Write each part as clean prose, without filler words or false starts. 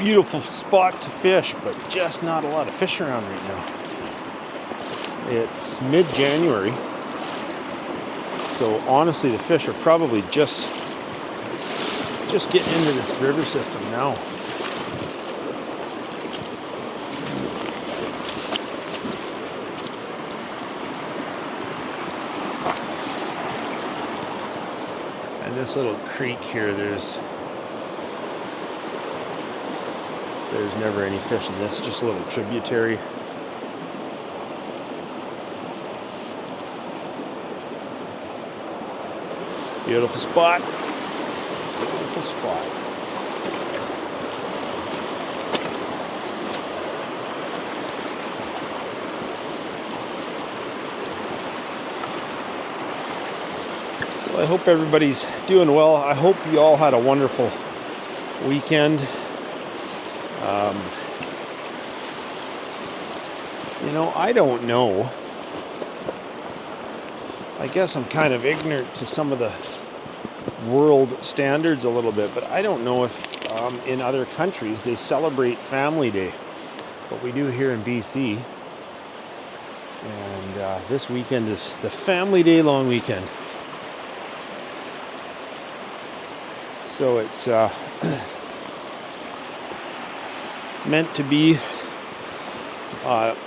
Beautiful spot to fish, but just not a lot of fish around right now. It's mid-January, so honestly the fish are probably just getting into this river system now. And this little creek here, there's never any fish in this, just a little tributary. Beautiful spot. Beautiful spot. So I hope everybody's doing well. I hope you all had a wonderful weekend. I don't know. I guess I'm kind of ignorant to some of the world standards a little bit, but I don't know if in other countries they celebrate Family Day, but we do here in BC. And this weekend is the Family Day long weekend. So it's meant to be.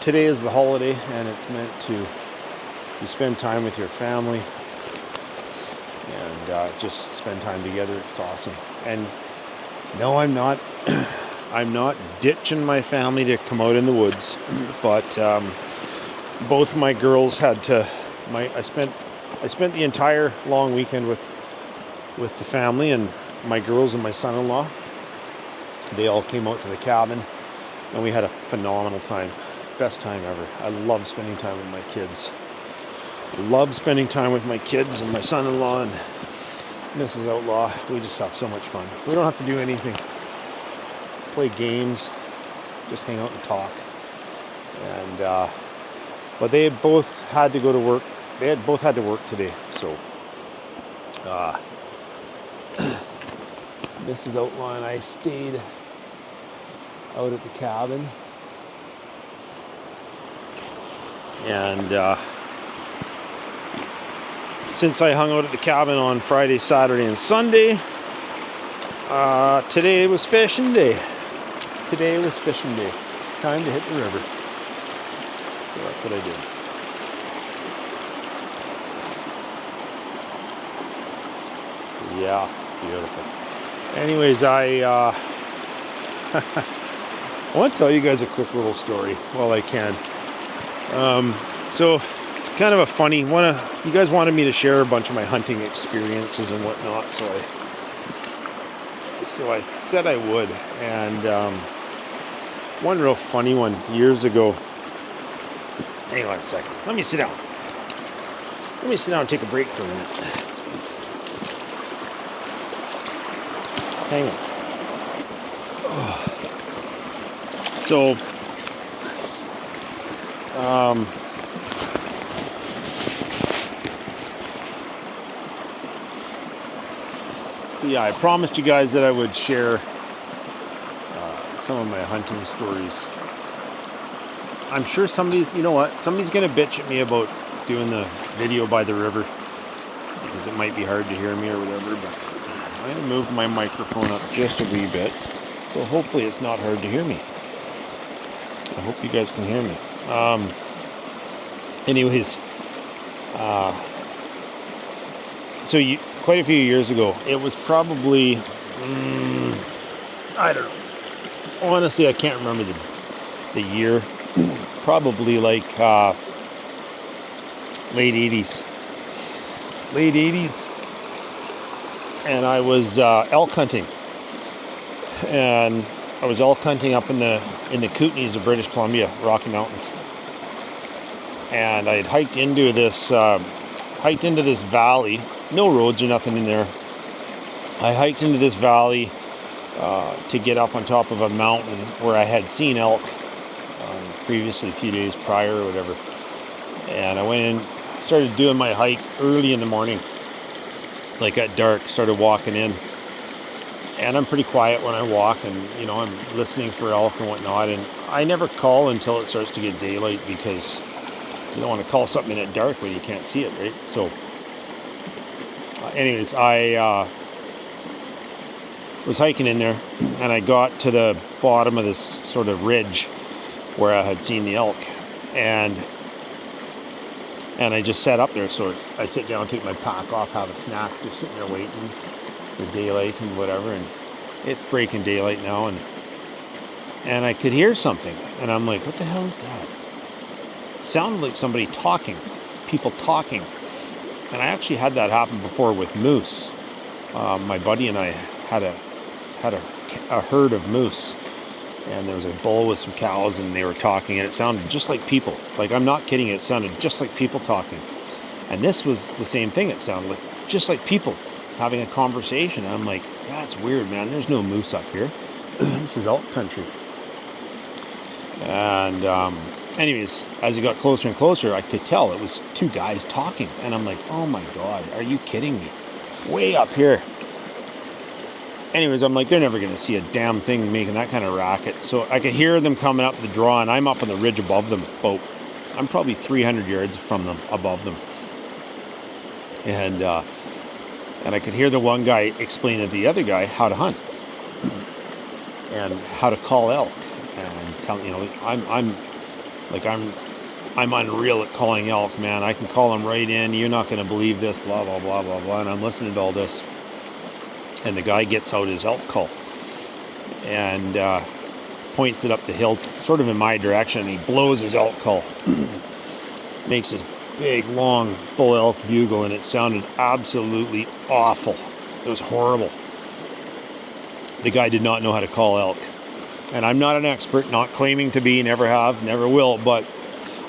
Today is the holiday, and it's meant to you spend time with your family and just spend time together. It's awesome. And no, I'm not I'm not ditching my family to come out in the woods, but both my girls had to. I spent the entire long weekend with the family, and my girls and my son-in-law. They all came out to the cabin, and we had a phenomenal time. Best time ever. I love spending time with my kids. Love spending time with my kids and my son-in-law and Mrs. Outlaw. We just have so much fun. We don't have to do anything. Play games, just hang out and talk. And but they both had to go to work. They had both had to work today, so Mrs. Outlaw and I stayed out at the cabin. And since I hung out at the cabin on Friday, Saturday, and Sunday, today was fishing day. Today was fishing day. Time to hit the river. So that's what I did. Yeah, beautiful. Anyways, I want to tell you guys a quick little story while I can. So it's kind of a funny one. You guys wanted me to share a bunch of my hunting experiences and whatnot, so I said I would. And one real funny one years ago. Hang on a second. Let me sit down. Let me sit down and take a break for a minute. Hang on. So, yeah, I promised you guys that I would share some of my hunting stories. I'm sure somebody's going to bitch at me about doing the video by the river because it might be hard to hear me or whatever, but I'm going to move my microphone up just a wee bit, so hopefully it's not hard to hear me. I hope you guys can hear me. Anyways, so quite a few years ago, it was probably, I don't know. Honestly, I can't remember the year. Probably like late 80s. Late 80s. And I was elk hunting. And I was elk hunting up in the Kootenays of British Columbia, Rocky Mountains. And I had hiked into this valley. No roads or nothing in there. I hiked into this valley to get up on top of a mountain where I had seen elk previously, a few days prior or whatever. And I went in, started doing my hike early in the morning, like at dark, started walking in. And I'm pretty quiet when I walk, and I'm listening for elk and whatnot. And I never call until it starts to get daylight, because you don't want to call something in at dark when you can't see it, right? So, anyways, I was hiking in there, and I got to the bottom of this sort of ridge where I had seen the elk, and I just sat up there. So I sit down, take my pack off, have a snack, just sitting there waiting for daylight and whatever. And it's breaking daylight now, and I could hear something, and I'm like, what the hell is that? It sounded like somebody talking, people talking. And I actually had that happen before with moose. My buddy and I had a herd of moose, and there was a bull with some cows, and they were talking, and it sounded just like people. Like, I'm not kidding, it sounded just like people talking. And this was the same thing. It sounded like just like people having a conversation. And I'm like, that's weird, man. There's no moose up here. This is elk country. And anyways, as it got closer and closer, I could tell it was two guys talking. And I'm like, oh my God, are you kidding me? Way up here. Anyways, I'm like, they're never going to see a damn thing making that kind of racket. So I could hear them coming up the draw, and I'm up on the ridge above them. I'm probably 300 yards from them, above them. And I could hear the one guy explaining to the other guy how to hunt and how to call elk. And tell, I'm unreal at calling elk, man. I can call them right in. You're not going to believe this, blah, blah, blah, blah, blah. And I'm listening to all this. And the guy gets out his elk call and points it up the hill, sort of in my direction, and he blows his elk call. Makes this big, long bull elk bugle, and it sounded absolutely awful. It was horrible. The guy did not know how to call elk. And I'm not an expert, not claiming to be, never have, never will, but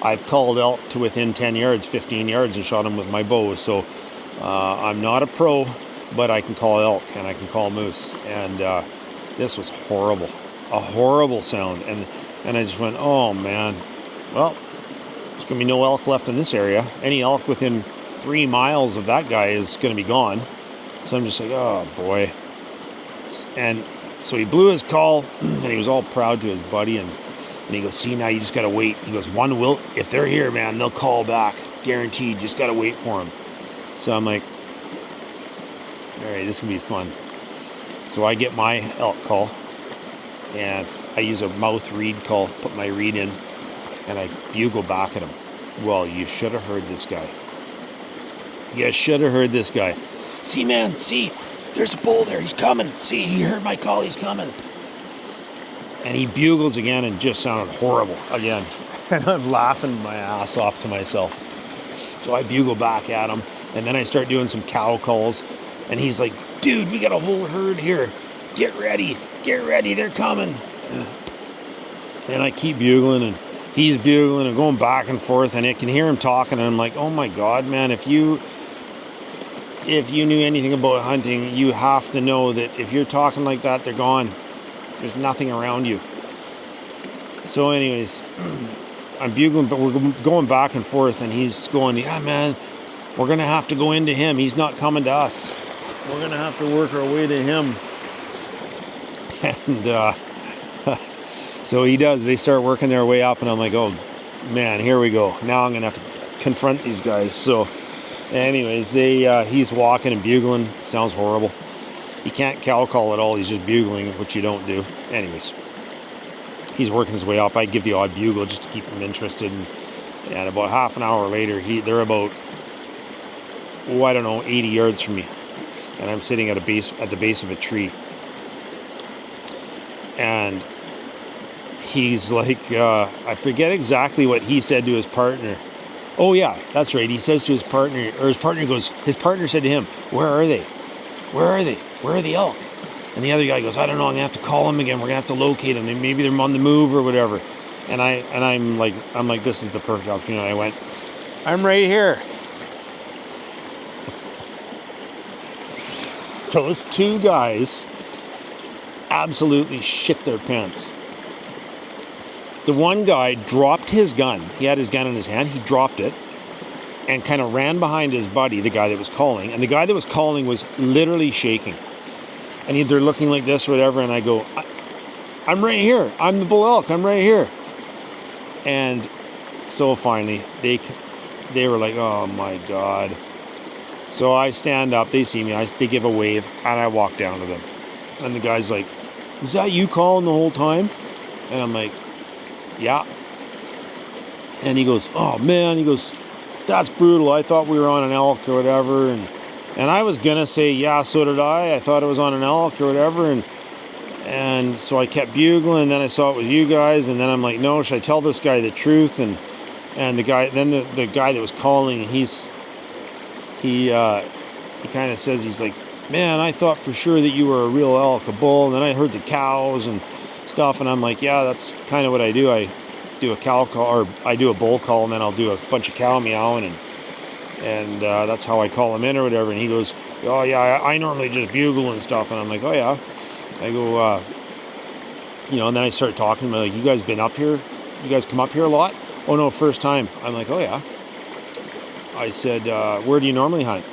I've called elk to within 10 yards, 15 yards, and shot them with my bow. So I'm not a pro, but I can call elk and I can call moose. And this was horrible, a horrible sound. And I just went, oh man, well, there's going to be no elk left in this area. Any elk within 3 miles of that guy is going to be gone. So I'm just like, oh boy. And so he blew his call, and he was all proud to his buddy, and he goes, see, now you just got to wait. He goes, one will, if they're here, man, they'll call back, guaranteed. Just got to wait for them. So I'm like, all right, this will be fun. So I get my elk call, and I use a mouth reed call, put my reed in, and I bugle back at him. Well, you should have heard this guy. You should have heard this guy. See, man, see, there's a bull there. He's coming. See, he heard my call. He's coming. And he bugles again and just sounded horrible again. And I'm laughing my ass off to myself. So I bugle back at him, and then I start doing some cow calls. And he's like, dude, we got a whole herd here. Get ready, they're coming. And I keep bugling, and he's bugling and going back and forth, and I can hear him talking, and I'm like, oh my God, man, if you knew anything about hunting, you have to know that if you're talking like that, they're gone. There's nothing around you. So anyways, I'm bugling, but we're going back and forth, and he's going, yeah, man, we're going to have to go into him. He's not coming to us. We're going to have to work our way to him. And so he does. They start working their way up, and I'm like, oh, man, here we go. Now I'm going to have to confront these guys. So anyways, he's walking and bugling. Sounds horrible. He can't cow call at all. He's just bugling, which you don't do. Anyways, he's working his way up. I give the odd bugle just to keep him interested. And about half an hour later, they're about, 80 yards from me. And I'm sitting at the base of a tree. And he's like, I forget exactly what he said to his partner. Oh yeah, that's right. He says to his partner, or his partner said to him, where are they? Where are they? Where are the elk? And the other guy goes, I don't know. I'm gonna have to call them again. We're gonna have to locate them. Maybe they're on the move or whatever. And I'm like, this is the perfect opportunity. I went, I'm right here. Those two guys absolutely shit their pants. The one guy dropped his gun. He had his gun in his hand. He dropped it and kind of ran behind his buddy, the guy that was calling. And the guy that was calling was literally shaking. and they're looking like this or whatever, and I go, I'm right here. I'm the bull elk. I'm right here. And so finally, they were like, oh my God. So I stand up, they see me, they give a wave, and I walk down to them. And the guy's like, is that you calling the whole time? And I'm like, yeah. And he goes, oh man, he goes, that's brutal. I thought we were on an elk or whatever. And I was gonna say, yeah, so did I. I thought it was on an elk or whatever. And so I kept bugling, and then I saw it was you guys, and then I'm like, no, should I tell this guy the truth? And the guy, then the guy that was calling, he kind of says, he's like, man, I thought for sure that you were a real elk, a bull. And then I heard the cows and stuff, and I'm like, yeah, that's kind of what I do. I do a cow call, or I do a bull call, and then I'll do a bunch of cow meowing, and that's how I call him in or whatever. And he goes, oh yeah, I normally just bugle and stuff. And I'm like, oh yeah. I go, and then I start talking to him, like, you guys been up here? You guys come up here a lot? Oh no, first time. I'm like, oh yeah. I said, where do you normally hunt?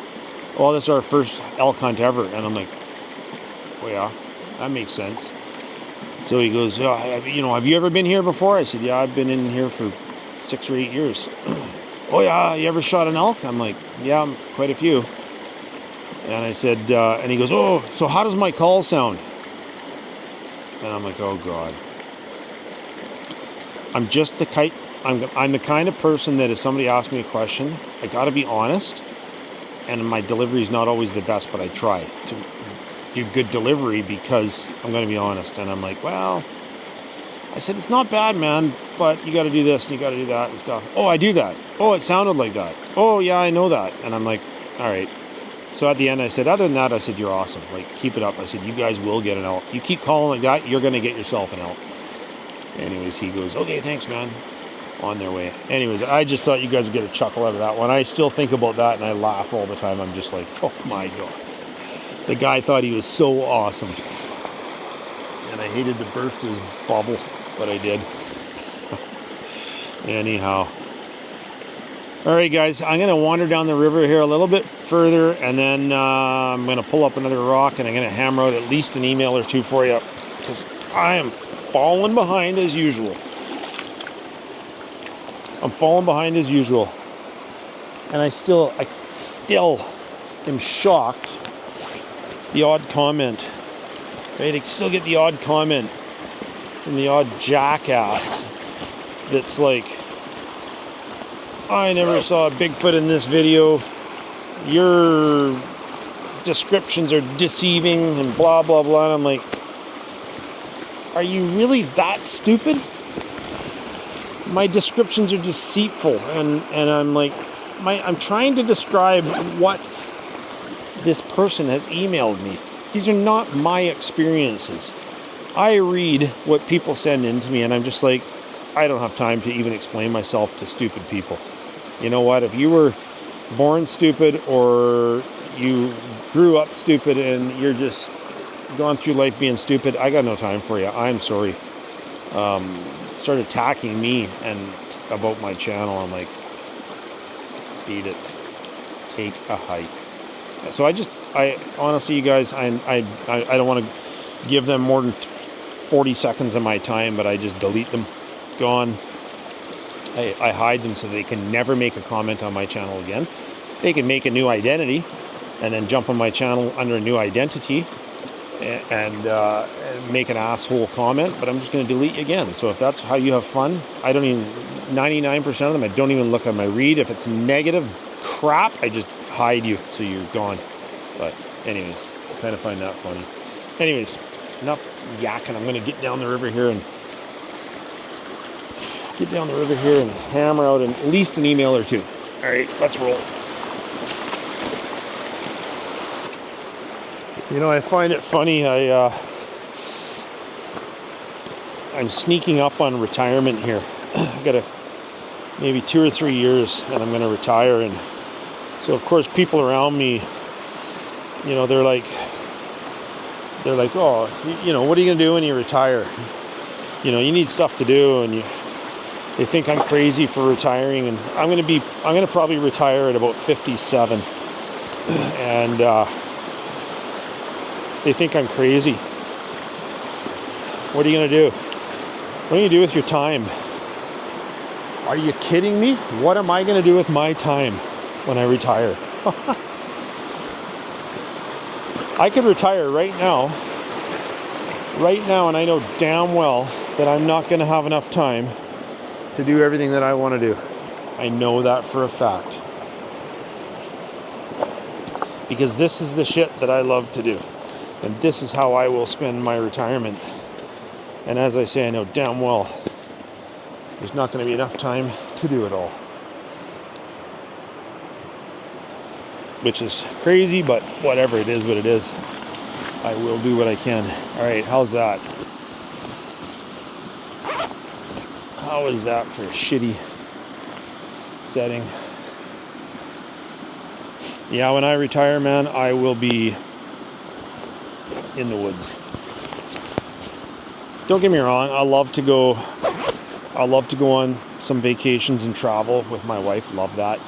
Well, this is our first elk hunt ever. And I'm like, oh yeah, that makes sense. So he goes, have you ever been here before? I said, yeah, I've been in here for 6 or 8 years. Oh yeah, you ever shot an elk? I'm like, yeah, quite a few. And I said, and he goes, oh, so how does my call sound? And I'm like, oh God. I'm the kind of person that if somebody asks me a question, I gotta be honest, and my delivery is not always the best, but I try to do good delivery because I'm gonna be honest. And I'm like, well, I said, it's not bad, man, but you gotta do this and you gotta do that and stuff. Oh, I do that. Oh, it sounded like that. Oh yeah, I know that. And I'm like, all right. So at the end, I said, other than that, I said, you're awesome. Like, keep it up. I said, you guys will get an elk. You keep calling like that, you're going to get yourself an elk. Anyways, he goes, okay, thanks, man. On their way. Anyways, I just thought you guys would get a chuckle out of that one. I still think about that, and I laugh all the time. I'm just like, oh, my God. The guy thought he was so awesome. And I hated to burst his bubble, but I did. Anyhow. All right, guys, I'm going to wander down the river here a little bit further, and then I'm going to pull up another rock, and I'm going to hammer out at least an email or two for you, because I am falling behind as usual. I'm falling behind as usual. And I still am shocked. The odd comment. Right? I still get the odd comment from the odd jackass that's like, I never saw a Bigfoot in this video. Your descriptions are deceiving and blah, blah, blah. And I'm like, are you really that stupid? My descriptions are deceitful. And I'm like, I'm trying to describe what this person has emailed me. These are not my experiences. I read what people send in to me, and I'm just like, I don't have time to even explain myself to stupid people. You know what? If you were born stupid or you grew up stupid and you're just gone through life being stupid, I got no time for you. I'm sorry. Start attacking me and about my channel. I'm like, beat it. Take a hike. So I honestly, you guys, I don't want to give them more than 40 seconds of my time, but I just delete them. Gone. I hide them so they can never make a comment on my channel again. They can make a new identity and then jump on my channel under a new identity and make an asshole comment, but I'm just going to delete you again. So if that's how you have fun, 99% of them, I don't even look at my read. If it's negative crap, I just hide you so you're gone. But anyways, I kind of find that funny. Anyways, enough yakking. I'm going to get down the river here and hammer out at least an email or two. All right, let's roll. You know, I find it funny. I'm sneaking up on retirement here. I got maybe 2 or 3 years, and I'm going to retire. And so, of course, people around me, you know, they're like, oh, you know, what are you going to do when you retire? You know, you need stuff to do, and they think I'm crazy for retiring, and I'm going to probably retire at about 57. And They think I'm crazy. What are you going to do? What are you going to do with your time? Are you kidding me? What am I going to do with my time when I retire? I could retire right now, and I know damn well that I'm not going to have enough time to do everything that I want to do. I know that for a fact. Because this is the shit that I love to do. And this is how I will spend my retirement. And as I say, I know damn well there's not going to be enough time to do it all. Which is crazy, but whatever, it is what it is. I will do what I can. All right, how's that? How is that for a shitty setting? Yeah, when I retire, man, I will be in the woods. Don't get me wrong, I love to go on some vacations and travel with my wife. Love that.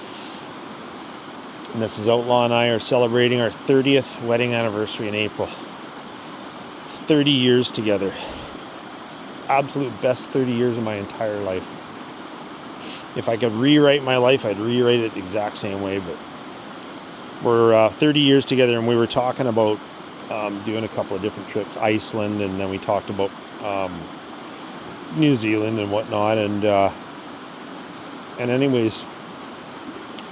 And Mrs. Outlaw and I are celebrating our 30th wedding anniversary in April. 30 years together. Absolute best 30 years of my entire life. If I could rewrite my life, I'd rewrite it the exact same way. But we're 30 years together, and we were talking about doing a couple of different trips. Iceland, and then we talked about New Zealand and whatnot. And anyways,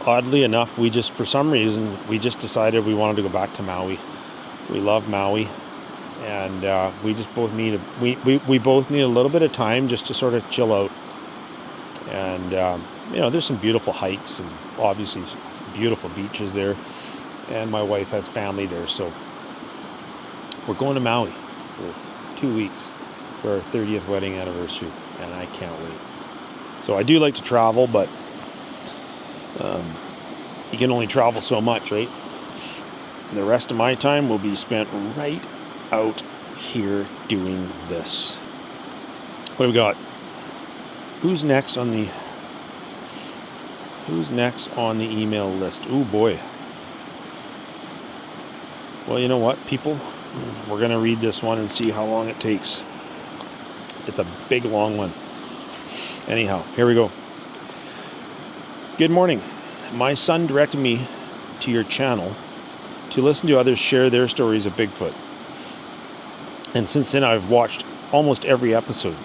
oddly enough, for some reason, we just decided we wanted to go back to Maui. We love Maui. And we just both need we both need a little bit of time just to sort of chill out. And there's some beautiful hikes and obviously beautiful beaches there. And my wife has family there, so we're going to Maui for 2 weeks for our 30th wedding anniversary, and I can't wait. So I do like to travel, but you can only travel so much, right? And the rest of my time will be spent right out here doing this. What do we got? Who's next on the email list? Oh boy. Well, you know what, people? We're going to read this one and see how long it takes. It's a big, long one. Anyhow, here we go. Good morning. My son directed me to your channel to listen to others share their stories of Bigfoot. And since then, I've watched almost every episode.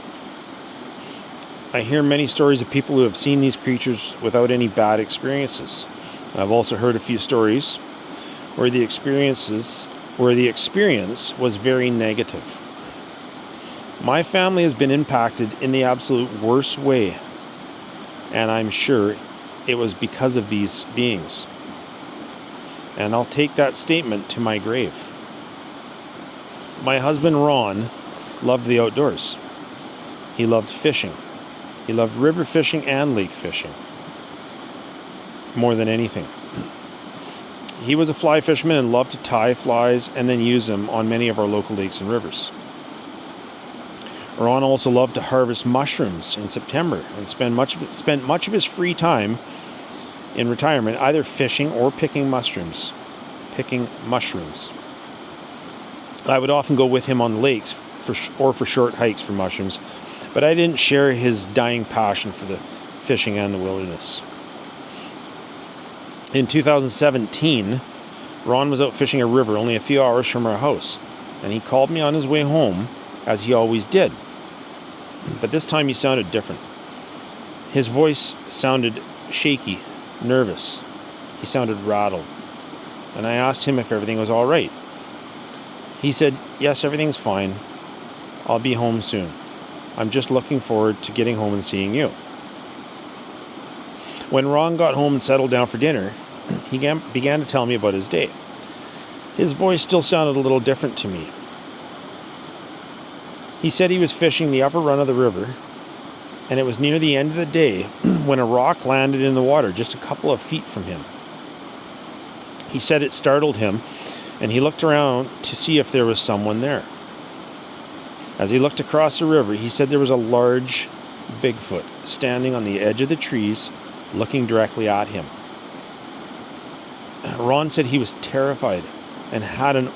I hear many stories of people who have seen these creatures without any bad experiences. I've also heard a few stories where the experience was very negative. My family has been impacted in the absolute worst way, and I'm sure it was because of these beings. And I'll take that statement to my grave. My husband Ron loved the outdoors. He loved fishing. He loved river fishing and lake fishing more than anything. He was a fly fisherman and loved to tie flies and then use them on many of our local lakes and rivers. Ron also loved to harvest mushrooms in September and spent much of his free time in retirement either fishing or picking mushrooms. I would often go with him on the lakes for short hikes for mushrooms, but I didn't share his dying passion for the fishing and the wilderness. In 2017, Ron was out fishing a river only a few hours from our house, and he called me on his way home, as he always did. But this time he sounded different. His voice sounded shaky, nervous. He sounded rattled. And I asked him if everything was all right. He said, "Yes, everything's fine. I'll be home soon. I'm just looking forward to getting home and seeing you." When Ron got home and settled down for dinner, he began to tell me about his day. His voice still sounded a little different to me. He said he was fishing the upper run of the river, and it was near the end of the day when a rock landed in the water just a couple of feet from him. He said it startled him, and he looked around to see if there was someone there. As he looked across the river, he said there was a large Bigfoot standing on the edge of the trees, looking directly at him. Ron said he was terrified and had an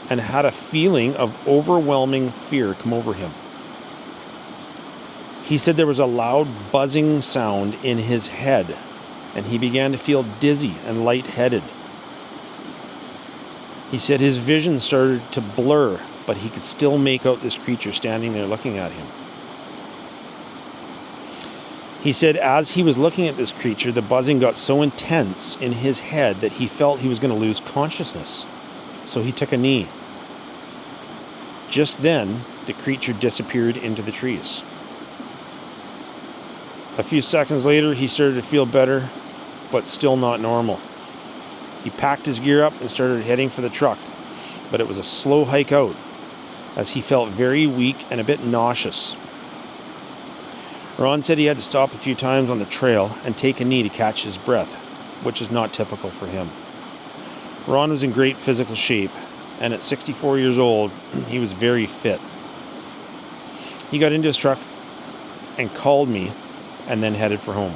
and had a feeling of overwhelming fear come over him. He said there was a loud buzzing sound in his head, and he began to feel dizzy and lightheaded. He said his vision started to blur, but he could still make out this creature standing there looking at him. He said as he was looking at this creature, the buzzing got so intense in his head that he felt he was going to lose consciousness. So he took a knee. Just then, the creature disappeared into the trees. A few seconds later, he started to feel better, but still not normal. He packed his gear up and started heading for the truck, but it was a slow hike out, as he felt very weak and a bit nauseous. Ron said he had to stop a few times on the trail and take a knee to catch his breath, which is not typical for him. Ron was in great physical shape, and at 64 years old, he was very fit. He got into his truck and called me, and then headed for home.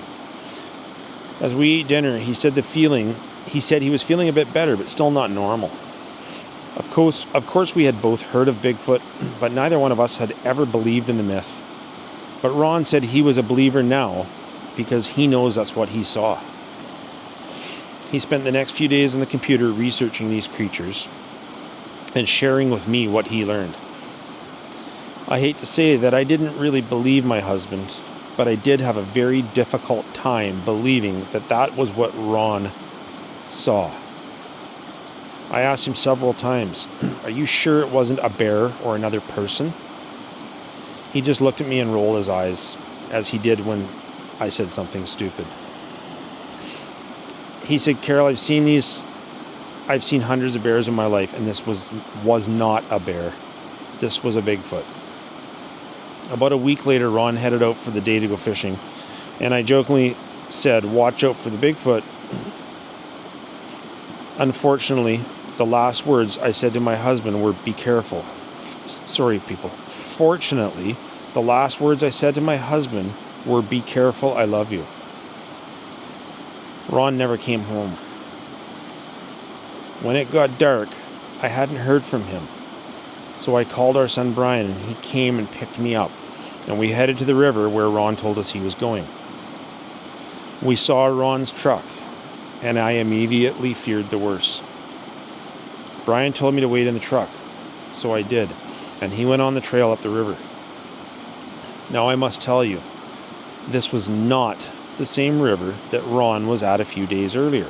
As we ate dinner, he said he was feeling a bit better, but still not normal. Of course, we had both heard of Bigfoot, but neither one of us had ever believed in the myth. But Ron said he was a believer now because he knows that's what he saw. He spent the next few days on the computer researching these creatures and sharing with me what he learned. I hate to say that I didn't really believe my husband, but I did have a very difficult time believing that that was what Ron saw. I asked him several times, "Are you sure it wasn't a bear or another person?" He just looked at me and rolled his eyes, as he did when I said something stupid. He said, "Carol, I've seen hundreds of bears in my life, and this was not a bear. This was a Bigfoot." About a week later, Ron headed out for the day to go fishing, and I jokingly said, "Watch out for the Bigfoot." Unfortunately, the last words I said to my husband were, "Be careful." Sorry, people. Fortunately, the last words I said to my husband were, "Be careful, I love you." Ron never came home. When it got dark, I hadn't heard from him. So I called our son Brian, and he came and picked me up, and we headed to the river where Ron told us he was going. We saw Ron's truck, and I immediately feared the worst. Brian told me to wait in the truck, so I did, and he went on the trail up the river. Now I must tell you, this was not the same river that Ron was at a few days earlier,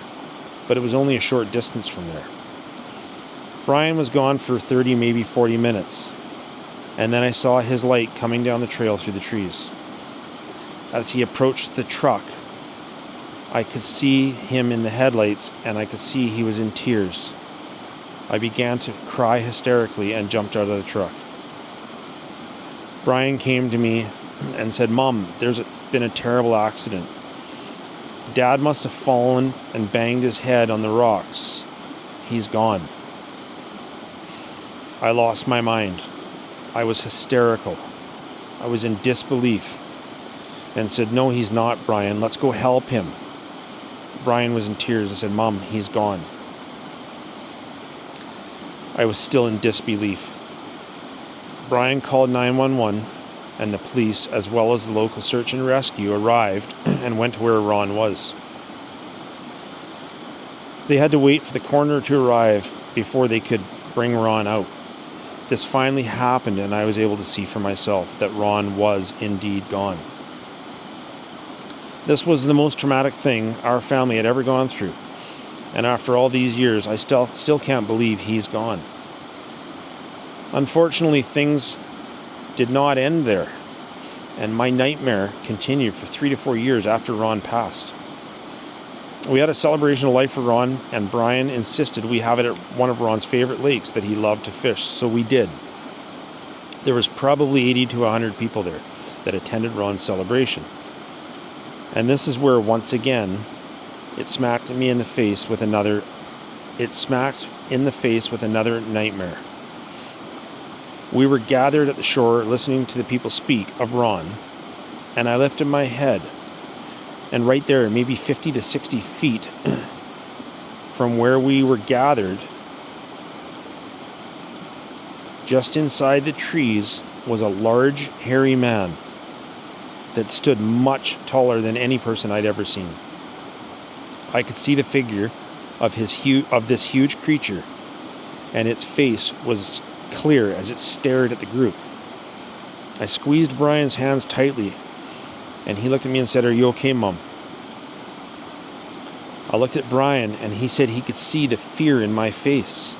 but it was only a short distance from there. Brian was gone for 30, maybe 40 minutes, and then I saw his light coming down the trail through the trees. As he approached the truck, I could see him in the headlights, and I could see he was in tears. I began to cry hysterically and jumped out of the truck. Brian came to me and said, "Mom, there's been a terrible accident. Dad must have fallen and banged his head on the rocks. He's gone." I lost my mind. I was hysterical. I was in disbelief and said, "No, he's not, Brian. Let's go help him." Brian was in tears and said, "Mom, he's gone." I was still in disbelief. Brian called 911, and the police, as well as the local search and rescue, arrived and went to where Ron was. They had to wait for the coroner to arrive before they could bring Ron out. This finally happened, and I was able to see for myself that Ron was indeed gone. This was the most traumatic thing our family had ever gone through, and after all these years, I still can't believe he's gone. Unfortunately, things did not end there, and my nightmare continued for 3 to 4 years after Ron passed. We had a celebration of life for Ron, and Brian insisted we have it at one of Ron's favorite lakes that he loved to fish, so we did. There was probably 80 to 100 people there that attended Ron's celebration. And this is where, once again, it smacked me in the face with another nightmare. We were gathered at the shore listening to the people speak of Ron, and I lifted my head, and right there, maybe 50 to 60 feet from where we were gathered, just inside the trees was a large, hairy man that stood much taller than any person I'd ever seen. I could see the figure of this huge creature, and its face was clear as it stared at the group. I squeezed Brian's hands tightly, and he looked at me and said, "Are you okay, Mum?" I looked at Brian, and he said he could see the fear in my face.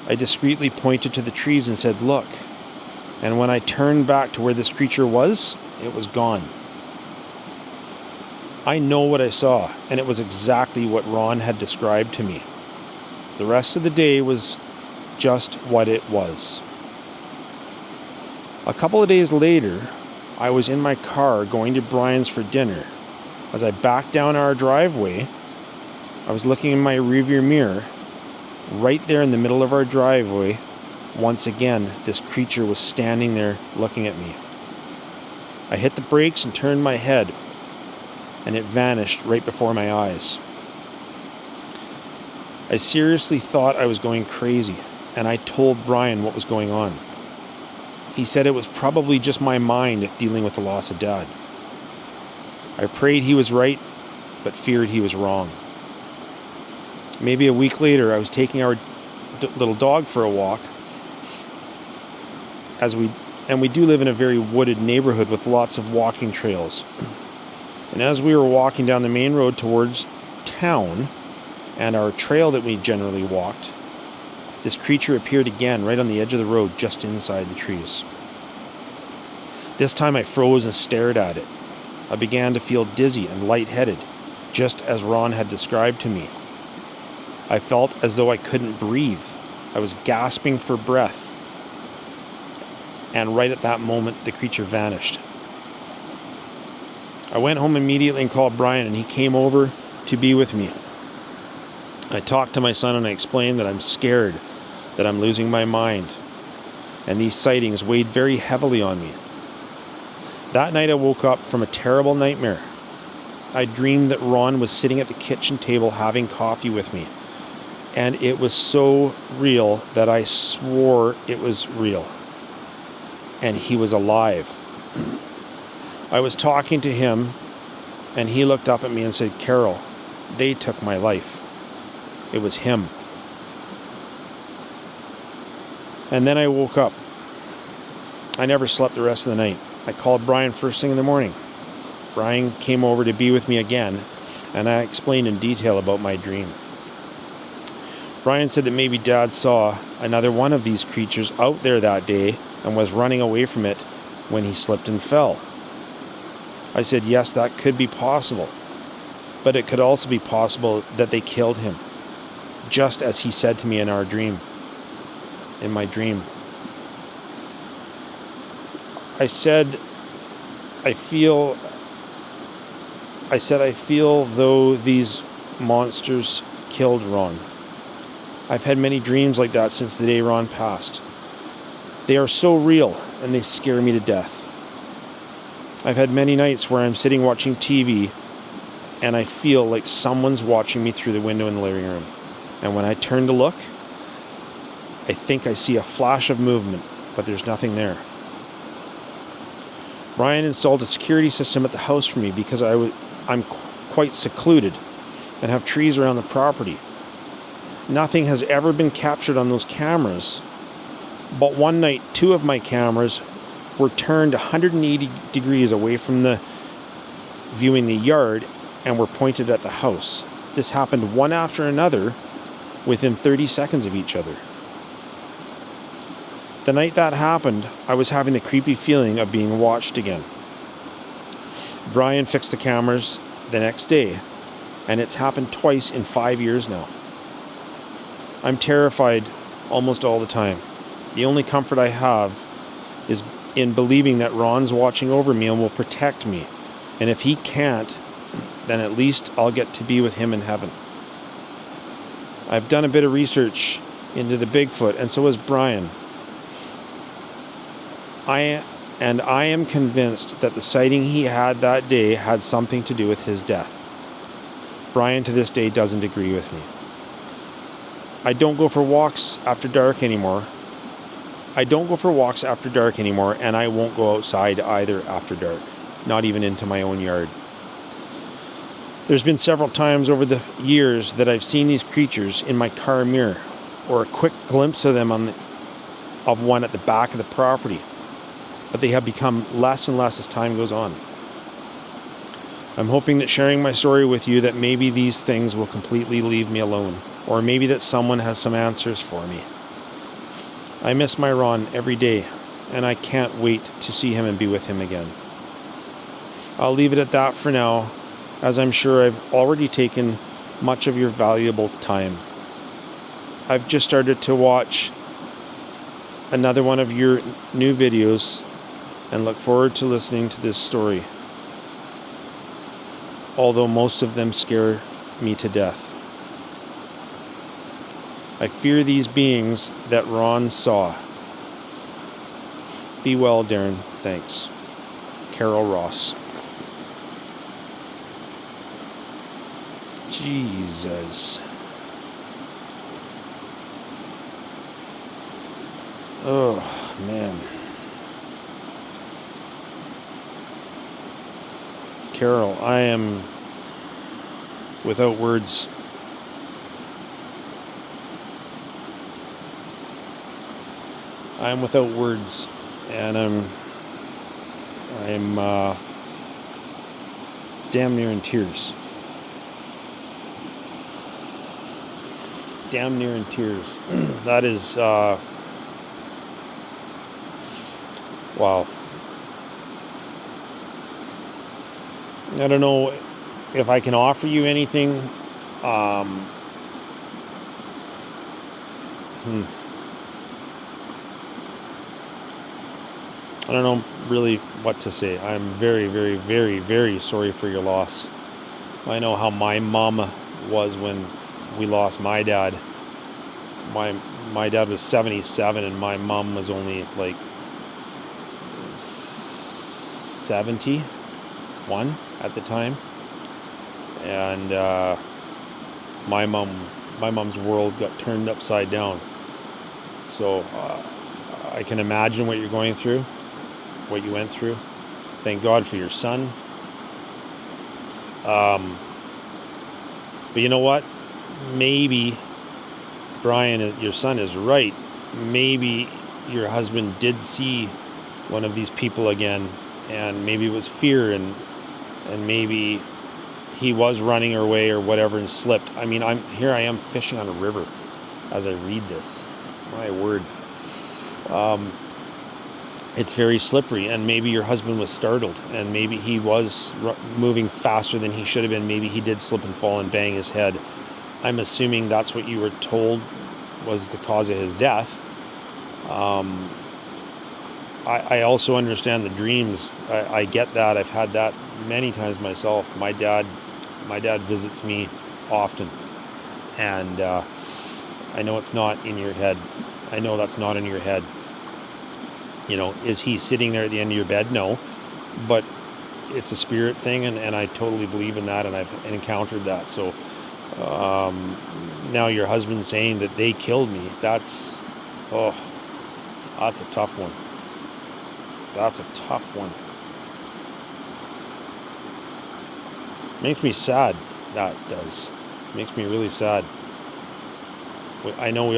I discreetly pointed to the trees and said, "Look." And when I turned back to where this creature was, it was gone. I know what I saw, and it was exactly what Ron had described to me. The rest of the day was just what it was. A couple of days later, I was in my car going to Brian's for dinner. As I backed down our driveway, I was looking in my rearview mirror. Right there in the middle of our driveway, once again, this creature was standing there looking at me. I hit the brakes and turned my head, and it vanished right before my eyes. I seriously thought I was going crazy, and I told Brian what was going on. He said it was probably just my mind dealing with the loss of Dad. I prayed he was right, but feared he was wrong. Maybe a week later, I was taking our little dog for a walk, and we do live in a very wooded neighborhood with lots of walking trails. And as we were walking down the main road towards town and our trail that we generally walked, this creature appeared again right on the edge of the road just inside the trees. This time I froze and stared at it. I began to feel dizzy and lightheaded, just as Ron had described to me. I felt as though I couldn't breathe. I was gasping for breath. And right at that moment, the creature vanished. I went home immediately and called Brian, and he came over to be with me. I talked to my son and I explained that I'm scared, that I'm losing my mind, and these sightings weighed very heavily on me. That night I woke up from a terrible nightmare. I dreamed that Ron was sitting at the kitchen table having coffee with me, and it was so real that I swore it was real, and he was alive. I was talking to him, and he looked up at me and said, "Carol, they took my life. It was him." And then I woke up. I never slept the rest of the night. I called Brian first thing in the morning. Brian came over to be with me again, and I explained in detail about my dream. Brian said that maybe Dad saw another one of these creatures out there that day and was running away from it when he slipped and fell. I said, yes, that could be possible, but it could also be possible that they killed him, just as he said to me in my dream. I said, I feel though these monsters killed Ron. I've had many dreams like that since the day Ron passed. They are so real, and they scare me to death. I've had many nights where I'm sitting watching TV, and I feel like someone's watching me through the window in the living room. And when I turn to look, I think I see a flash of movement, but there's nothing there. Brian installed a security system at the house for me because I'm quite secluded and have trees around the property. Nothing has ever been captured on those cameras, but one night 2 of my cameras were turned 180 degrees away from viewing the yard and were pointed at the house. This happened one after another within 30 seconds of each other. The night that happened, I was having the creepy feeling of being watched again. Brian fixed the cameras the next day, and it's happened twice in 5 years now. I'm terrified almost all the time. The only comfort I have is in believing that Ron's watching over me and will protect me. And if he can't, then at least I'll get to be with him in heaven. I've done a bit of research into the Bigfoot, and so has Brian. I am convinced that the sighting he had that day had something to do with his death. Brian to this day doesn't agree with me. I don't go for walks after dark anymore. I don't go for walks after dark anymore, and I won't go outside either after dark, not even into my own yard. There's been several times over the years that I've seen these creatures in my car mirror, or a quick glimpse of them of one at the back of the property, but they have become less and less as time goes on. I'm hoping that sharing my story with you, that maybe these things will completely leave me alone, or maybe that someone has some answers for me. I miss my Ron every day, and I can't wait to see him and be with him again. I'll leave it at that for now, as I'm sure I've already taken much of your valuable time. I've just started to watch another one of your new videos and look forward to listening to this story, although most of them scare me to death. I fear these beings that Ron saw. Be well, Darren. Thanks. Carol Ross. Jesus. Oh, man. Carol, I am without words. I'm without words, and I'm damn near in tears. Damn near in tears. That is, wow. I don't know if I can offer you anything. I don't know really what to say. I'm very, very, very, very sorry for your loss. I know how my mama was when we lost my dad. My dad was 77 and my mom was only like 71 at the time. And my mom's world got turned upside down. So I can imagine what you're going through, what you went through. Thank God for your son. But you know what? Maybe Brian, your son, is right. Maybe your husband did see one of these people again, and maybe it was fear, and maybe he was running away or whatever and slipped. I mean, I am fishing on a river as I read this. My word. It's very slippery, and maybe your husband was startled, and maybe he was moving faster than he should have been. Maybe he did slip and fall and bang his head. I'm assuming that's what you were told was the cause of his death. I also understand the dreams. I get that. I've had that many times myself. My dad visits me often, and I know it's not in your head. I know that's not in your head. You know, is he sitting there at the end of your bed? No, but it's a spirit thing, and I totally believe in that, and I've encountered that. So now your husband saying that they killed me, that's a tough one. That's a tough one. Makes me sad. That does. Makes me really sad. I know we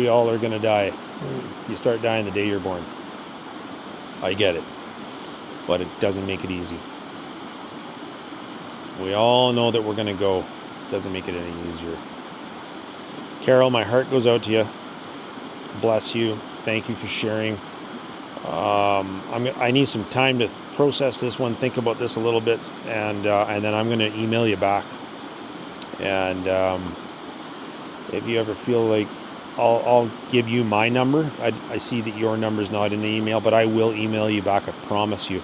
all are gonna die. You start dying the day you're born. I get it. But it doesn't make it easy. We all know that we're gonna go. It doesn't make it any easier. Carol, my heart goes out to you. Bless you. Thank you for sharing. I need some time to process this one, think about this a little bit, and then I'm going to email you back. And if you ever feel like I'll give you my number. I see that your number's not in the email, but I will email you back. I promise you,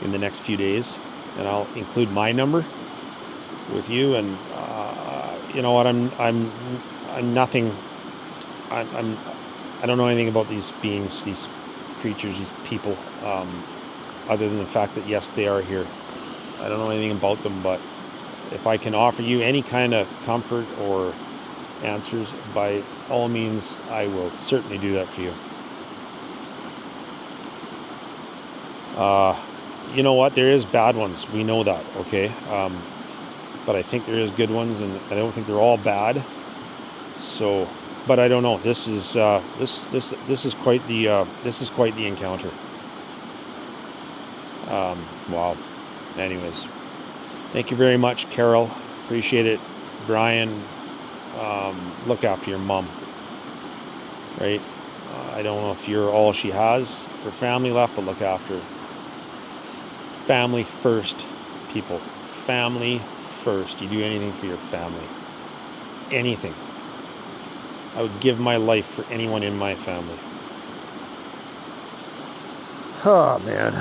in the next few days, and I'll include my number with you. And you know what? I'm nothing. I don't know anything about these beings, these creatures, these people, other than the fact that yes, they are here. I don't know anything about them, but if I can offer you any kind of comfort or answers, by all means, I will certainly do that for you. You know what? There is bad ones. We know that, okay? But I think there is good ones, and I don't think they're all bad. So, but I don't know. This is quite the encounter. Wow. Anyways, thank you very much, Carol. Appreciate it, Brian. Look after your mom, right? I don't know if you're all she has for family left, but look after her. Family first, people. Family first. You do anything for your family. Anything. I would give my life for anyone in my family. Oh, man.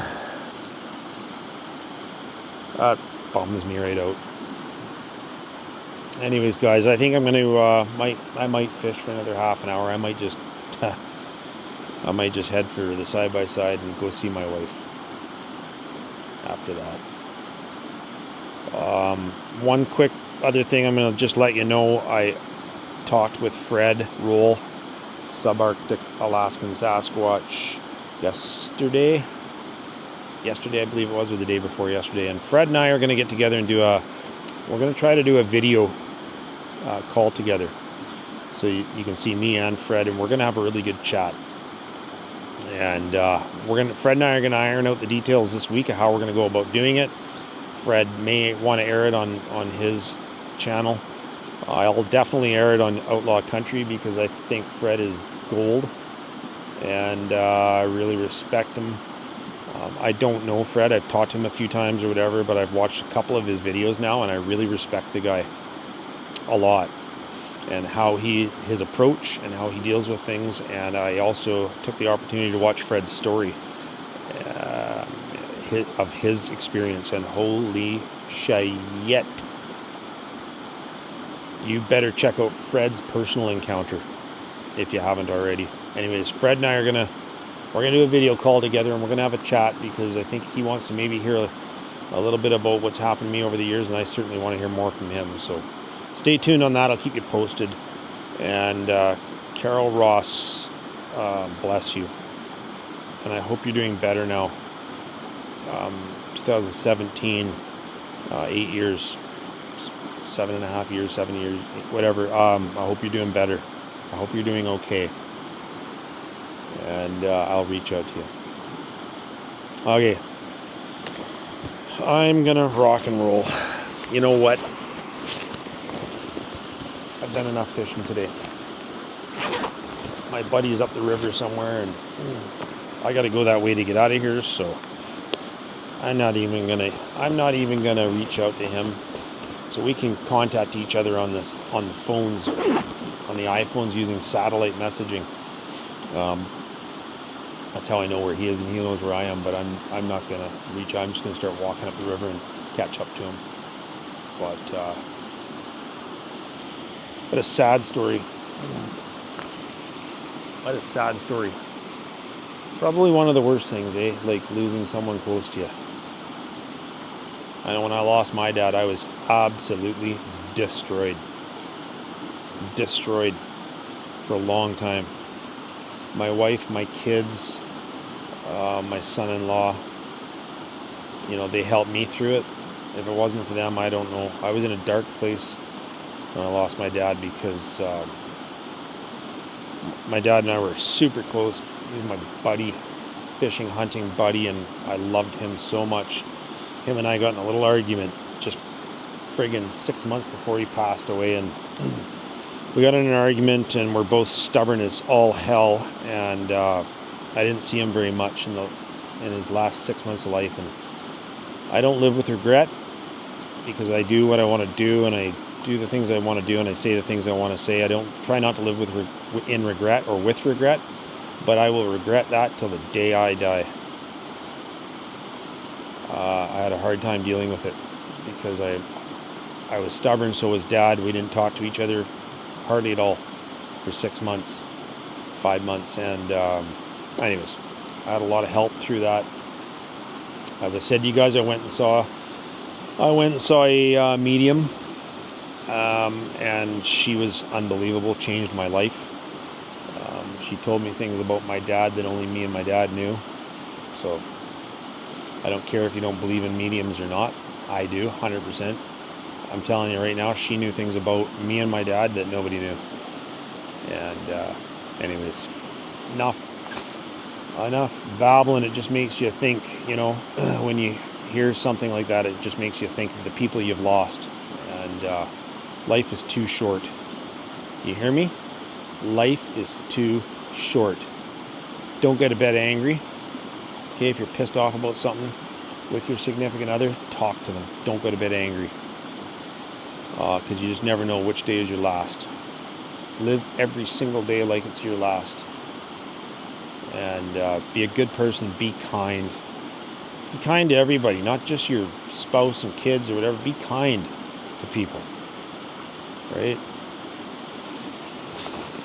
That bums me right out. Anyways, guys, I think I'm going to, I might fish for another half an hour. I might just head for the side-by-side and go see my wife after that. One quick other thing I'm going to just let you know, I talked with Fred Roll, Subarctic Alaskan Sasquatch, yesterday I believe it was, or the day before yesterday, and Fred and I are going to get together and we're going to try to do a video call together, so you can see me and Fred, and we're going to have a really good chat. And Fred and I are going to iron out the details this week of how we're going to go about doing it. Fred may want to air it on his channel. I'll definitely air it on Outlaw Country because I think Fred is gold, and I really respect him. I don't know Fred. I've talked to him a few times or whatever, but I've watched a couple of his videos now, and I really respect the guy a lot, and how his approach and how he deals with things. And I also took the opportunity to watch Fred's story of his experience, and holy shit, you better check out Fred's personal encounter if you haven't already. Anyways, Fred and I we're gonna do a video call together, and we're gonna have a chat because I think he wants to maybe hear a little bit about what's happened to me over the years, and I certainly want to hear more from him. So stay tuned on that. I'll keep you posted. And Carol Ross, bless you. And I hope you're doing better now. 2017, 8 years, 7.5 years, 7 years, whatever. I hope you're doing better. I hope you're doing okay. And I'll reach out to you. Okay. I'm gonna rock and roll. You know what? I've done enough fishing today. My buddy is up the river somewhere, and I gotta go that way to get out of here, so I'm not even gonna reach out to him. So we can contact each other on the phones, on the iPhones, using satellite messaging. That's how I know where he is, and he knows where I am, but I'm not gonna reach out. I'm just gonna start walking up the river and catch up to him. But what a sad story. What a sad story. Probably one of the worst things, like losing someone close to you. I know when I lost my dad, I was absolutely destroyed. Destroyed for a long time. My wife, my kids, my son-in-law, they helped me through it. If it wasn't for them, I don't know. I was in a dark place when I lost my dad because my dad and I were super close. He was my buddy, fishing, hunting buddy, and I loved him so much. Him and I got in a little argument just friggin' 6 months before he passed away, and we got in an argument, and we're both stubborn as all hell, and I didn't see him very much in his last 6 months of life, and I don't live with regret because I do what I want to do, and I do the things I want to do, and I say the things I want to say. I don't try not to live in regret or with regret, but I will regret that till the day I die. I had a hard time dealing with it because I was stubborn, so was Dad. We didn't talk to each other hardly at all for 6 months, 5 months, and anyways, I had a lot of help through that. As I said to you guys, I went and saw a medium, and she was unbelievable, changed my life. She told me things about my dad that only me and my dad knew. So I don't care if you don't believe in mediums or not. I do, 100%. I'm telling you right now, she knew things about me and my dad that nobody knew. And anyways, enough babbling. It just makes you think, when you hear something like that, it just makes you think of the people you've lost. And life is too short. You hear me? Life is too short. Don't go to bed angry. Okay, if you're pissed off about something with your significant other, talk to them. Don't go to bed angry. Because you just never know which day is your last. Live every single day like it's your last. And be a good person. Be kind. Be kind to everybody, not just your spouse and kids or whatever. Be kind to people. Right?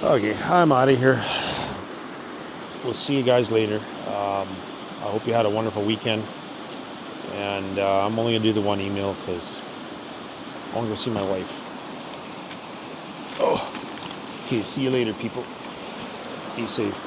Okay, I'm out of here. We'll see you guys later. I hope you had a wonderful weekend. And I'm only going to do the one email because I want to go see my wife. Oh. Okay, see you later, people. Be safe.